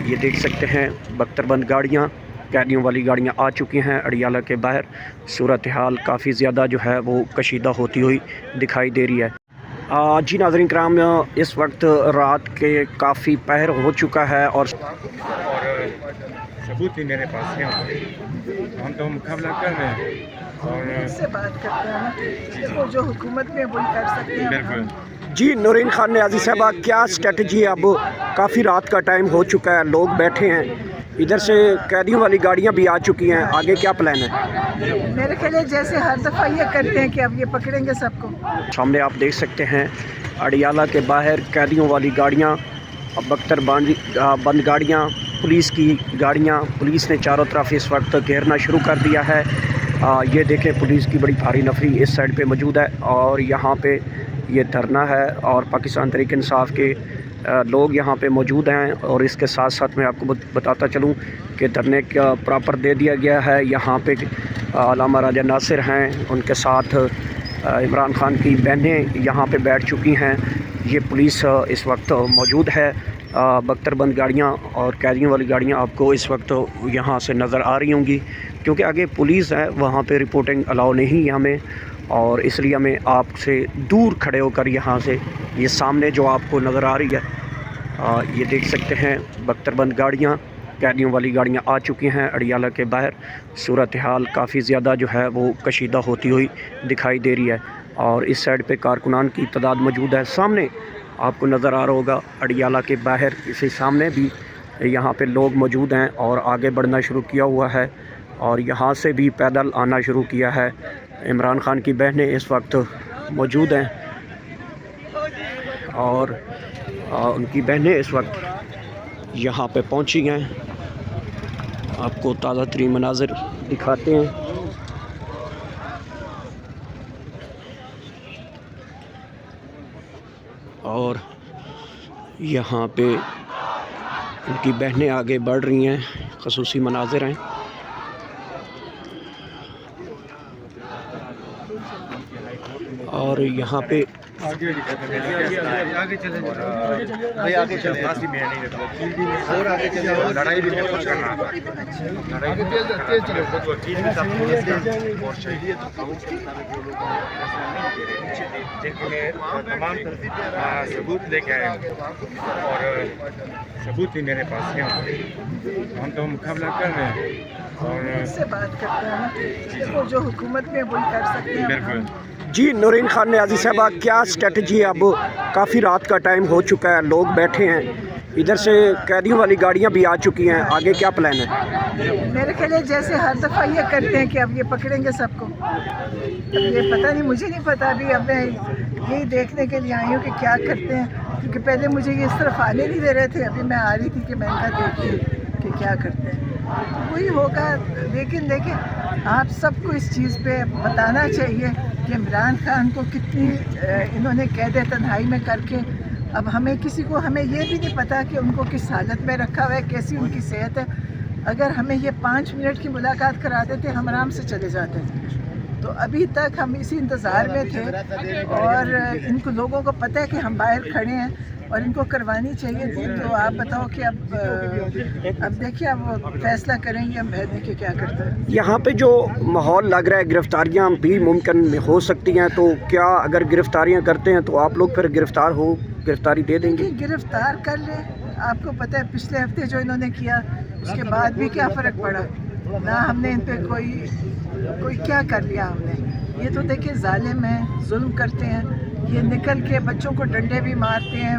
یہ دیکھ سکتے ہیں بختر بند گاڑیاں، قیدیوں والی گاڑیاں آ چکی ہیں اڈیالہ کے باہر۔ صورتحال کافی زیادہ جو ہے وہ کشیدہ ہوتی ہوئی دکھائی دے رہی ہے۔ جی ناظرین کرام، اس وقت رات کے کافی پہر ہو چکا ہے اور ثبوت بھی میرے پاس ہے، ہم تو مقابلہ کر رہے ہیں اور سے بات کرتے ہیں نا، جو حکومت میں وہی کر سکتے ہیں۔ بالکل جی نورین خان نیازی صاحبہ، کیا اسٹریٹجی ہے؟ اب کافی رات کا ٹائم ہو چکا ہے، لوگ بیٹھے ہیں، ادھر سے قیدیوں والی گاڑیاں بھی آ چکی ہیں، آگے کیا پلان ہے؟ میرے خیال ہے جیسے ہر دفعہ یہ کرتے ہیں کہ اب یہ پکڑیں گے سب کو۔ سامنے آپ دیکھ سکتے ہیں اڈیالہ کے باہر قیدیوں والی گاڑیاں، بختر بند گاڑیاں، پولیس کی گاڑیاں، پولیس نے چاروں طرف اس وقت گھیرنا شروع کر دیا ہے۔ یہ دیکھیں پولیس کی بڑی بھاری نفری اس سائڈ پہ موجود ہے اور یہاں پہ یہ دھرنا ہے اور پاکستان تحریک انصاف کے لوگ یہاں پہ موجود ہیں۔ اور اس کے ساتھ ساتھ میں آپ کو بتاتا چلوں کہ دھرنے کا پراپر دے دیا گیا ہے۔ یہاں پہ علامہ راجہ ناصر ہیں، ان کے ساتھ عمران خان کی بہنیں یہاں پہ بیٹھ چکی ہیں۔ یہ پولیس اس وقت موجود ہے۔ بختر بند گاڑیاں اور قیدیوں والی گاڑیاں آپ کو اس وقت یہاں سے نظر آ رہی ہوں گی، کیونکہ آگے پولیس ہے، وہاں پہ رپورٹنگ الاؤ نہیں ہے ہمیں، اور اس لیے ہمیں آپ سے دور کھڑے ہو کر یہاں سے یہ سامنے جو آپ کو نظر آ رہی ہے، یہ دیکھ سکتے ہیں بختر بند گاڑیاں، قیدیوں والی گاڑیاں آ چکی ہیں اڈیالہ کے باہر۔ صورتحال کافی زیادہ جو ہے وہ کشیدہ ہوتی ہوئی دکھائی دے رہی ہے اور اس سائڈ پہ کارکنان کی تعداد موجود ہے۔ سامنے آپ کو نظر آ رہا ہوگا اڈیالہ کے باہر اسی سامنے بھی یہاں پہ لوگ موجود ہیں اور آگے بڑھنا شروع کیا ہوا ہے اور یہاں سے بھی پیدل آنا شروع کیا ہے۔ عمران خان کی بہنیں اس وقت موجود ہیں اور ان کی بہنیں اس وقت یہاں پہ پہنچی ہیں۔ آپ کو تازہ ترین مناظر دکھاتے ہیں۔ اور یہاں پہ ان کی بہنیں آگے بڑھ رہی ہیں، خصوصی مناظر ہیں۔ اور یہاں پہ ثبوت لے کے آئے ہیں اور ثبوت بھی میرے پاس ہے، ہم تو مقابلہ کر رہے ہیں اور سے بات کرتے ہیں نا، جو حکومت میں وہی کر سکتے ہیں۔ بالکل جی نورین خان نیازی صاحبہ، کیا اسٹریٹجی ہے؟ اب کافی رات کا ٹائم ہو چکا ہے، لوگ بیٹھے ہیں، ادھر سے قیدیوں والی گاڑیاں بھی آ چکی ہیں، آگے کیا پلان ہے؟ میرے خیال ہے جیسے ہر دفعہ یہ کرتے ہیں کہ اب یہ پکڑیں گے سب کو۔ اب یہ پتہ نہیں، مجھے نہیں پتہ، ابھی اب میں یہی دیکھنے کے لیے آئی ہوں کہ کیا کرتے ہیں، کیونکہ پہلے مجھے یہ اس طرف آنے نہیں دے رہے تھے، ابھی میں آ رہی تھی کہ میں ان کا دیکھتی کہ کیا کرتے ہیں، وہی ہوگا۔ لیکن دیکھیں، آپ سب کو اس چیز پہ بتانا چاہیے کہ عمران خان کو کتنی انہوں نے قید تنہائی میں کر کے، اب ہمیں کسی کو ہمیں یہ بھی نہیں پتہ کہ ان کو کس حالت میں رکھا ہوا ہے، کیسی ان کی صحت ہے۔ اگر ہمیں یہ 5 منٹ کی ملاقات کرا دیتے ہم آرام سے چلے جاتے ہیں۔ تو ابھی تک ہم اسی انتظار میں تھے اور ان کو لوگوں کو پتہ ہے کہ ہم باہر کھڑے ہیں اور ان کو کروانی چاہیے تھی۔ تو آپ بتاؤ کہ اب دیکھیے اب وہ فیصلہ کریں گے ہم بہن کہ کیا کرتے ہیں۔ یہاں پہ جو ماحول لگ رہا ہے گرفتاریاں بھی ممکن ہو سکتی ہیں، تو کیا اگر گرفتاریاں کرتے ہیں تو آپ لوگ پھر گرفتاری دے دیں گے؟ گرفتار کر لیں، آپ کو پتہ ہے پچھلے ہفتے جو انہوں نے کیا اس کے بعد بھی کیا فرق پڑا، نہ ہم نے ان پہ کوئی کیا کر لیا ہم نے۔ یہ تو دیکھیں ظالم ہیں، ظلم کرتے ہیں، یہ نکل کے بچوں کو ڈنڈے بھی مارتے ہیں،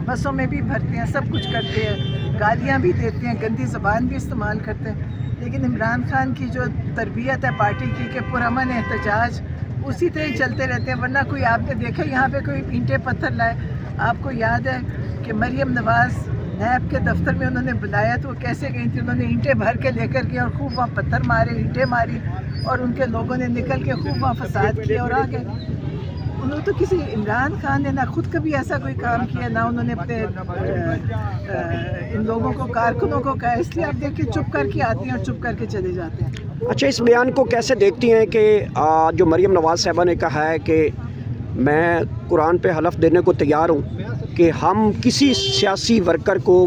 بسوں میں بھی بھرتے ہیں، سب کچھ کرتے ہیں، گالیاں بھی دیتے ہیں، گندی زبان بھی استعمال کرتے ہیں۔ لیکن عمران خان کی جو تربیت ہے پارٹی کی کہ پرامن احتجاج، اسی طرح ہی چلتے رہتے ہیں، ورنہ کوئی آپ نے دیکھا یہاں پہ کوئی اینٹیں پتھر لائے؟ آپ کو یاد ہے کہ مریم نواز نیب کے دفتر میں انہوں نے بلایا تو وہ کیسے گئی تھی؟ انہوں نے اینٹیں بھر کے لے کر گئے اور خوب وہاں پتھر مارے، اینٹیں ماری، اور ان کے لوگوں نے نکل کے خوب وہاں فساد کیا اور آ گئے۔ انہوں تو کسی عمران خان نے نہ خود کبھی ایسا کوئی کام کیا، نہ انہوں نے اپنے ان لوگوں کو، کارکنوں کو کہا، اس لیے آپ دیکھیں چپ کر کے آتے ہیں اور چپ کر کے چلے جاتے ہیں۔ اچھا، اس بیان کو کیسے دیکھتی ہیں کہ جو مریم نواز صاحبہ نے کہا ہے کہ میں قرآن پہ حلف دینے کو تیار ہوں کہ ہم کسی سیاسی ورکر کو